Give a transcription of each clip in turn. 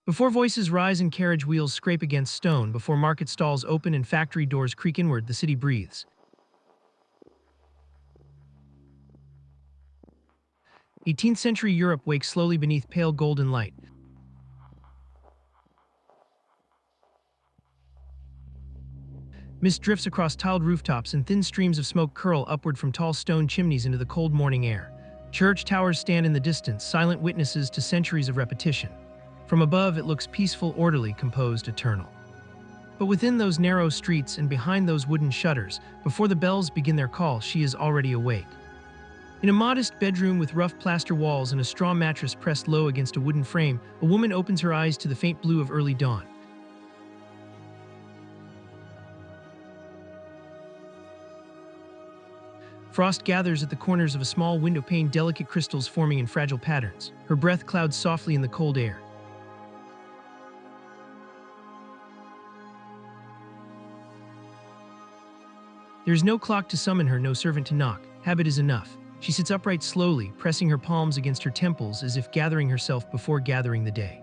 Before voices rise and carriage wheels scrape against stone, before market stalls open and factory doors creak inward, the city breathes. 18th century Europe wakes slowly beneath pale golden light. Mist drifts across tiled rooftops and thin streams of smoke curl upward from tall stone chimneys into the cold morning air. Church towers stand in the distance, silent witnesses to centuries of repetition. From above, it looks peaceful, orderly, composed, eternal. But within those narrow streets and behind those wooden shutters, before the bells begin their call, she is already awake. In a modest bedroom with rough plaster walls and a straw mattress pressed low against a wooden frame, a woman opens her eyes to the faint blue of early dawn. Frost gathers at the corners of a small window pane, delicate crystals forming in fragile patterns. Her breath clouds softly in the cold air. There is no clock to summon her, no servant to knock. Habit is enough. She sits upright slowly, pressing her palms against her temples as if gathering herself before gathering the day.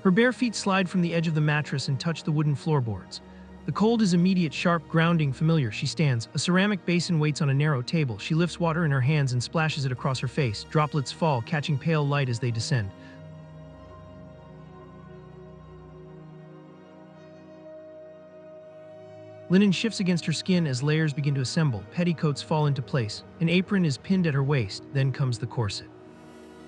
Her bare feet slide from the edge of the mattress and touch the wooden floorboards. The cold is immediate, sharp, grounding, familiar. She stands. A ceramic basin waits on a narrow table. She lifts water in her hands and splashes it across her face. Droplets fall, catching pale light as they descend. Linen shifts against her skin as layers begin to assemble. Petticoats fall into place. An apron is pinned at her waist. Then comes the corset.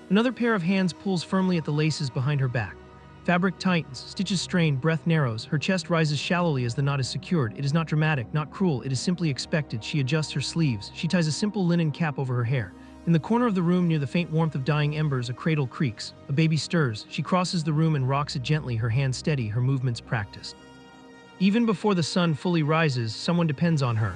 Another pair of hands pulls firmly at the laces behind her back. Fabric tightens, stitches strain, breath narrows. Her chest rises shallowly as the knot is secured. It is not dramatic, not cruel. It is simply expected. She adjusts her sleeves. She ties a simple linen cap over her hair. In the corner of the room, near the faint warmth of dying embers, a cradle creaks. A baby stirs. She crosses the room and rocks it gently, her hands steady, her movements practiced. Even before the sun fully rises, someone depends on her.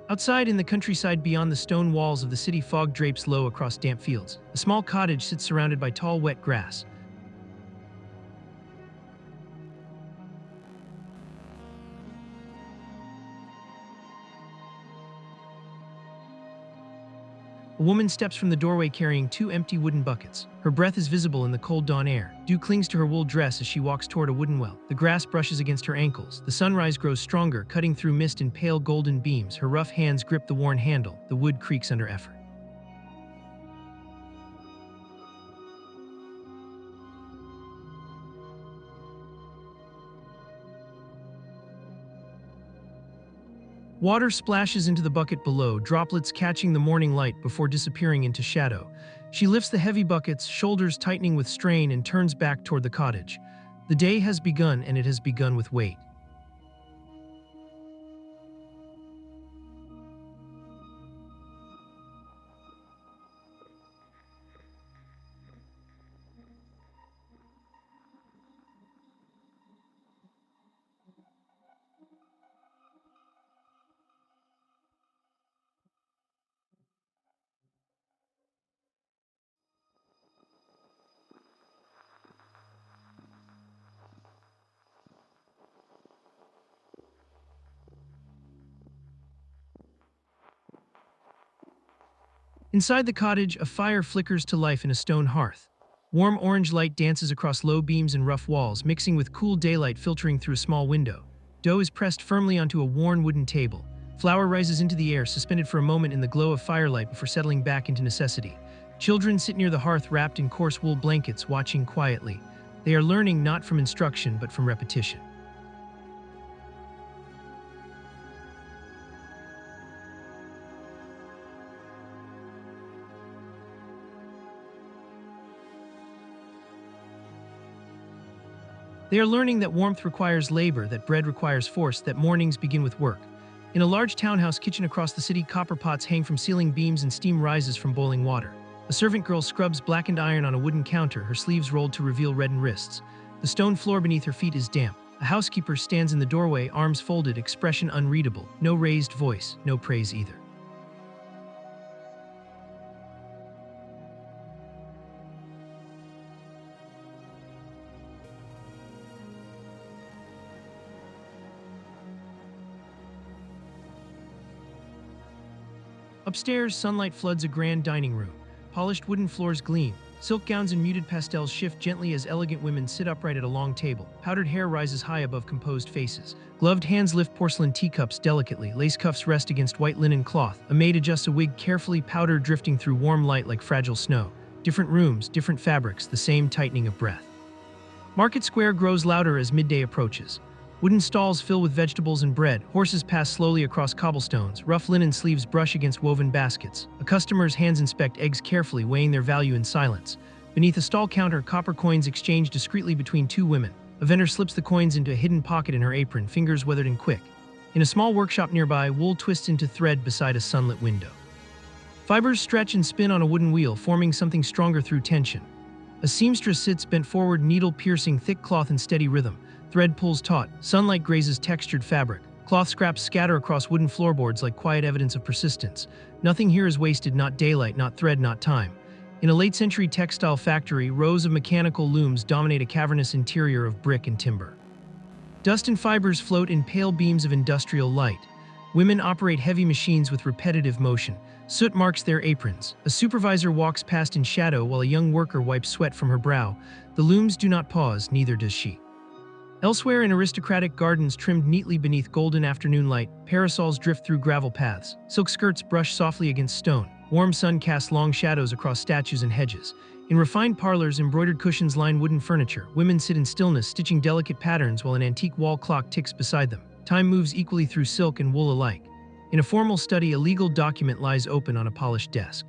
Outside, in the countryside beyond the stone walls of the city, fog drapes low across damp fields. A small cottage sits surrounded by tall, wet grass. A woman steps from the doorway carrying two empty wooden buckets. Her breath is visible in the cold dawn air. Dew clings to her wool dress as she walks toward a wooden well. The grass brushes against her ankles. The sunrise grows stronger, cutting through mist in pale golden beams. Her rough hands grip the worn handle. The wood creaks under effort. Water splashes into the bucket below, droplets catching the morning light before disappearing into shadow. She lifts the heavy buckets, shoulders tightening with strain, and turns back toward the cottage. The day has begun, and it has begun with weight. Inside the cottage, a fire flickers to life in a stone hearth. Warm orange light dances across low beams and rough walls, mixing with cool daylight filtering through a small window. Dough is pressed firmly onto a worn wooden table. Flour rises into the air, suspended for a moment in the glow of firelight before settling back into necessity. Children sit near the hearth wrapped in coarse wool blankets, watching quietly. They are learning not from instruction, but from repetition. They are learning that warmth requires labor, that bread requires force, that mornings begin with work. In a large townhouse kitchen across the city, copper pots hang from ceiling beams and steam rises from boiling water. A servant girl scrubs blackened iron on a wooden counter, her sleeves rolled to reveal reddened wrists. The stone floor beneath her feet is damp. A housekeeper stands in the doorway, arms folded, expression unreadable. No raised voice, no praise either. Upstairs, sunlight floods a grand dining room. Polished wooden floors gleam. Silk gowns and muted pastels shift gently as elegant women sit upright at a long table. Powdered hair rises high above composed faces. Gloved hands lift porcelain teacups delicately. Lace cuffs rest against white linen cloth. A maid adjusts a wig carefully, powder drifting through warm light like fragile snow. Different rooms, different fabrics, the same tightening of breath. Market Square grows louder as midday approaches. Wooden stalls fill with vegetables and bread. Horses pass slowly across cobblestones. Rough linen sleeves brush against woven baskets. A customer's hands inspect eggs carefully, weighing their value in silence. Beneath a stall counter, copper coins exchange discreetly between two women. A vendor slips the coins into a hidden pocket in her apron, fingers weathered and quick. In a small workshop nearby, wool twists into thread beside a sunlit window. Fibers stretch and spin on a wooden wheel, forming something stronger through tension. A seamstress sits bent forward, needle piercing thick cloth in steady rhythm. Thread pulls taut. Sunlight grazes textured fabric. Cloth scraps scatter across wooden floorboards like quiet evidence of persistence. Nothing here is wasted, not daylight, not thread, not time. In a late-century textile factory, rows of mechanical looms dominate a cavernous interior of brick and timber. Dust and fibers float in pale beams of industrial light. Women operate heavy machines with repetitive motion. Soot marks their aprons. A supervisor walks past in shadow while a young worker wipes sweat from her brow. The looms do not pause, neither does she. Elsewhere, in aristocratic gardens trimmed neatly beneath golden afternoon light, parasols drift through gravel paths. Silk skirts brush softly against stone. Warm sun casts long shadows across statues and hedges. In refined parlors, embroidered cushions line wooden furniture. Women sit in stillness, stitching delicate patterns while an antique wall clock ticks beside them. Time moves equally through silk and wool alike. In a formal study, a legal document lies open on a polished desk.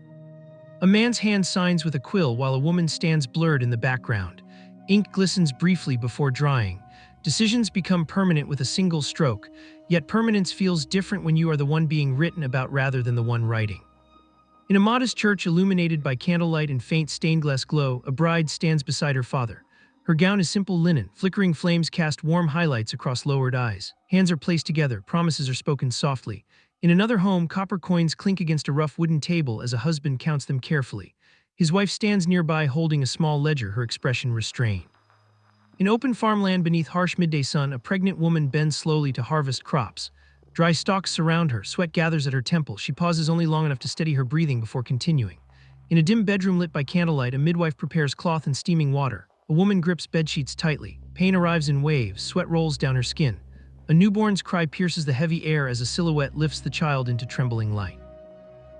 A man's hand signs with a quill while a woman stands blurred in the background. Ink glistens briefly before drying. Decisions become permanent with a single stroke, yet permanence feels different when you are the one being written about rather than the one writing. In a modest church illuminated by candlelight and faint stained-glass glow, a bride stands beside her father. Her gown is simple linen. Flickering flames cast warm highlights across lowered eyes. Hands are placed together. Promises are spoken softly. In another home, copper coins clink against a rough wooden table as a husband counts them carefully. His wife stands nearby holding a small ledger, her expression restrained. In open farmland beneath harsh midday sun, a pregnant woman bends slowly to harvest crops. Dry stalks surround her. Sweat gathers at her temple. She pauses only long enough to steady her breathing before continuing. In a dim bedroom lit by candlelight, a midwife prepares cloth and steaming water. A woman grips bedsheets tightly. Pain arrives in waves. Sweat rolls down her skin. A newborn's cry pierces the heavy air as a silhouette lifts the child into trembling light.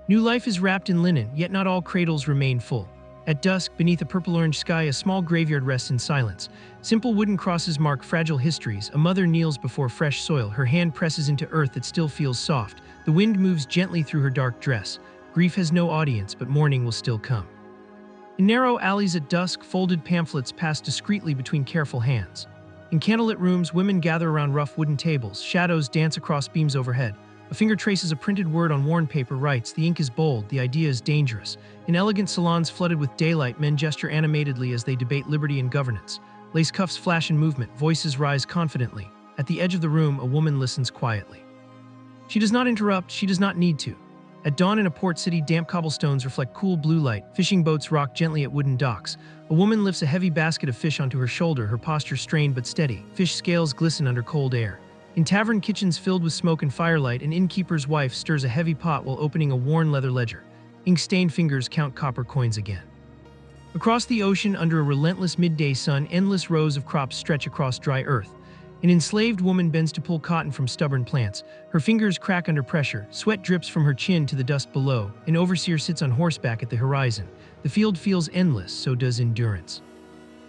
New life is wrapped in linen, yet not all cradles remain full. At dusk, beneath a purple-orange sky, a small graveyard rests in silence. Simple wooden crosses mark fragile histories. A mother kneels before fresh soil. Her hand presses into earth that still feels soft. The wind moves gently through her dark dress. Grief has no audience, but morning will still come. In narrow alleys at dusk, folded pamphlets pass discreetly between careful hands. In candlelit rooms, women gather around rough wooden tables. Shadows dance across beams overhead. A finger traces a printed word on worn paper, writes. The ink is bold, the idea is dangerous. In elegant salons flooded with daylight, men gesture animatedly as they debate liberty and governance. Lace cuffs flash in movement, voices rise confidently. At the edge of the room, a woman listens quietly. She does not interrupt, she does not need to. At dawn in a port city, damp cobblestones reflect cool blue light. Fishing boats rock gently at wooden docks. A woman lifts a heavy basket of fish onto her shoulder, her posture strained but steady. Fish scales glisten under cold air. In tavern kitchens filled with smoke and firelight, an innkeeper's wife stirs a heavy pot while opening a worn leather ledger. Ink-stained fingers count copper coins again. Across the ocean, under a relentless midday sun, endless rows of crops stretch across dry earth. An enslaved woman bends to pull cotton from stubborn plants. Her fingers crack under pressure. Sweat drips from her chin to the dust below. An overseer sits on horseback at the horizon. The field feels endless, so does endurance.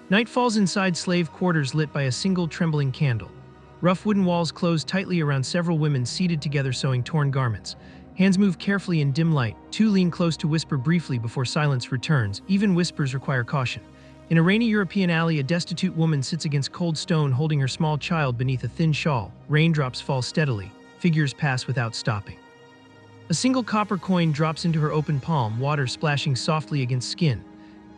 Night falls inside slave quarters lit by a single trembling candle. Rough wooden walls close tightly around several women seated together sewing torn garments. Hands move carefully in dim light. Two lean close to whisper briefly before silence returns. Even whispers require caution. In a rainy European alley, a destitute woman sits against cold stone holding her small child beneath a thin shawl. Raindrops fall steadily. Figures pass without stopping. A single copper coin drops into her open palm, water splashing softly against skin.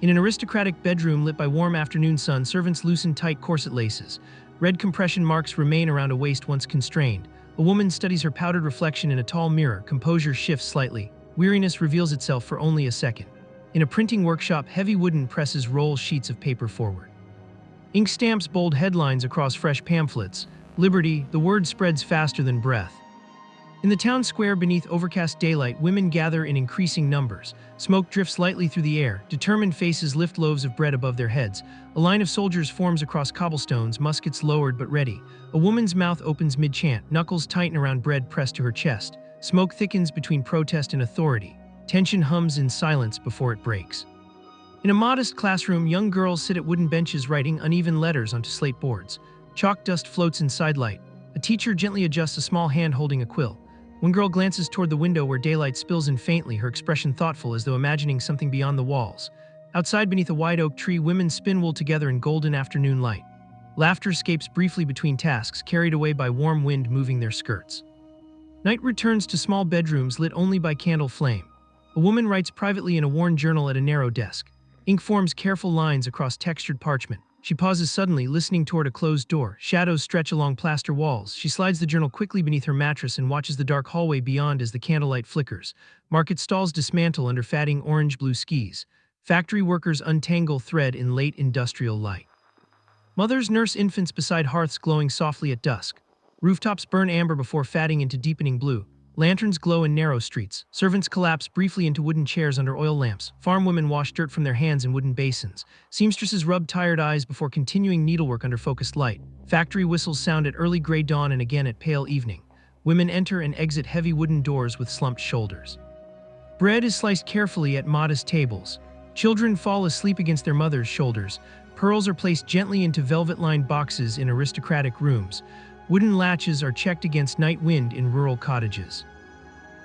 In an aristocratic bedroom lit by warm afternoon sun, servants loosen tight corset laces. Red compression marks remain around a waist once constrained. A woman studies her powdered reflection in a tall mirror. Composure shifts slightly. Weariness reveals itself for only a second. In a printing workshop, heavy wooden presses roll sheets of paper forward. Ink stamps bold headlines across fresh pamphlets. Liberty, the word spreads faster than breath. In the town square beneath overcast daylight, women gather in increasing numbers. Smoke drifts lightly through the air. Determined faces lift loaves of bread above their heads. A line of soldiers forms across cobblestones, muskets lowered but ready. A woman's mouth opens mid-chant, knuckles tighten around bread pressed to her chest. Smoke thickens between protest and authority. Tension hums in silence before it breaks. In a modest classroom, young girls sit at wooden benches writing uneven letters onto slate boards. Chalk dust floats in sidelight. A teacher gently adjusts a small hand holding a quill. One girl glances toward the window where daylight spills in faintly, her expression thoughtful as though imagining something beyond the walls. Outside beneath a white oak tree, women spin wool together in golden afternoon light. Laughter escapes briefly between tasks, carried away by warm wind moving their skirts. Night returns to small bedrooms lit only by candle flame. A woman writes privately in a worn journal at a narrow desk. Ink forms careful lines across textured parchment. She pauses suddenly, listening toward a closed door. Shadows stretch along plaster walls. She slides the journal quickly beneath her mattress and watches the dark hallway beyond as the candlelight flickers. Market stalls dismantle under fatting orange-blue skis. Factory workers untangle thread in late industrial light. Mothers nurse infants beside hearths glowing softly at dusk. Rooftops burn amber before fatting into deepening blue. Lanterns glow in narrow streets. Servants collapse briefly into wooden chairs under oil lamps. Farm women wash dirt from their hands in wooden basins. Seamstresses rub tired eyes before continuing needlework under focused light. Factory whistles sound at early gray dawn and again at pale evening. Women enter and exit heavy wooden doors with slumped shoulders. Bread is sliced carefully at modest tables. Children fall asleep against their mothers' shoulders. Pearls are placed gently into velvet-lined boxes in aristocratic rooms. Wooden latches are checked against night wind in rural cottages.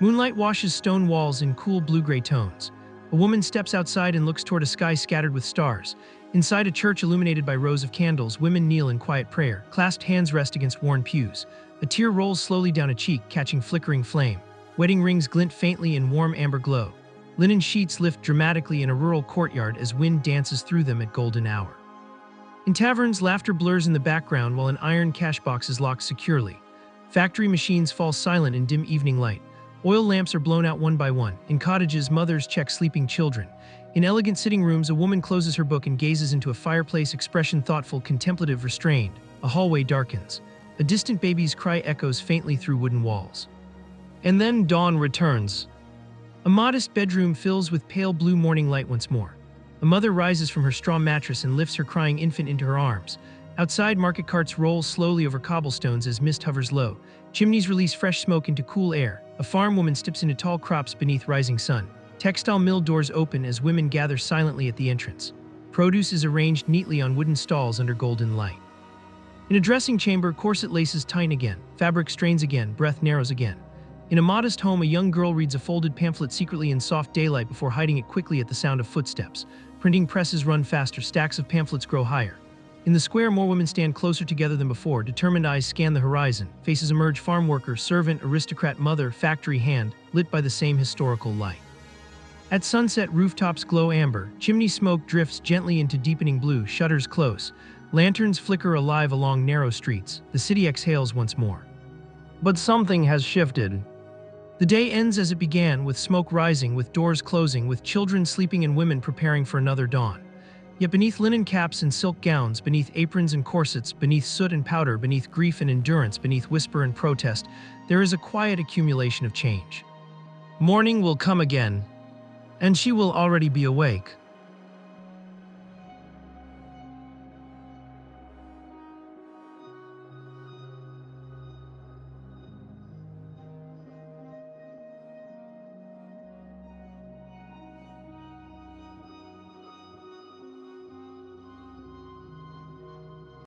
Moonlight washes stone walls in cool blue-gray tones. A woman steps outside and looks toward a sky scattered with stars. Inside a church illuminated by rows of candles, women kneel in quiet prayer. Clasped hands rest against worn pews. A tear rolls slowly down a cheek, catching flickering flame. Wedding rings glint faintly in warm amber glow. Linen sheets lift dramatically in a rural courtyard as wind dances through them at golden hour. In taverns, laughter blurs in the background while an iron cash box is locked securely. Factory machines fall silent in dim evening light. Oil lamps are blown out one by one. In cottages, mothers check sleeping children. In elegant sitting rooms, a woman closes her book and gazes into a fireplace, expression thoughtful, contemplative, restrained. A hallway darkens. A distant baby's cry echoes faintly through wooden walls. And then dawn returns. A modest bedroom fills with pale blue morning light once more. A mother rises from her straw mattress and lifts her crying infant into her arms. Outside, market carts roll slowly over cobblestones as mist hovers low. Chimneys release fresh smoke into cool air. A farm woman steps into tall crops beneath rising sun. Textile mill doors open as women gather silently at the entrance. Produce is arranged neatly on wooden stalls under golden light. In a dressing chamber, corset laces tighten again. Fabric strains again, breath narrows again. In a modest home, a young girl reads a folded pamphlet secretly in soft daylight before hiding it quickly at the sound of footsteps. Printing presses run faster, stacks of pamphlets grow higher. In the square, more women stand closer together than before. Determined eyes scan the horizon. Faces emerge: farm worker, servant, aristocrat, mother, factory hand, lit by the same historical light. At sunset, rooftops glow amber. Chimney smoke drifts gently into deepening blue. Shutters close. Lanterns flicker alive along narrow streets. The city exhales once more. But something has shifted. The day ends as it began, with smoke rising, with doors closing, with children sleeping and women preparing for another dawn. Yet beneath linen caps and silk gowns, beneath aprons and corsets, beneath soot and powder, beneath grief and endurance, beneath whisper and protest, there is a quiet accumulation of change. Morning will come again, and she will already be awake.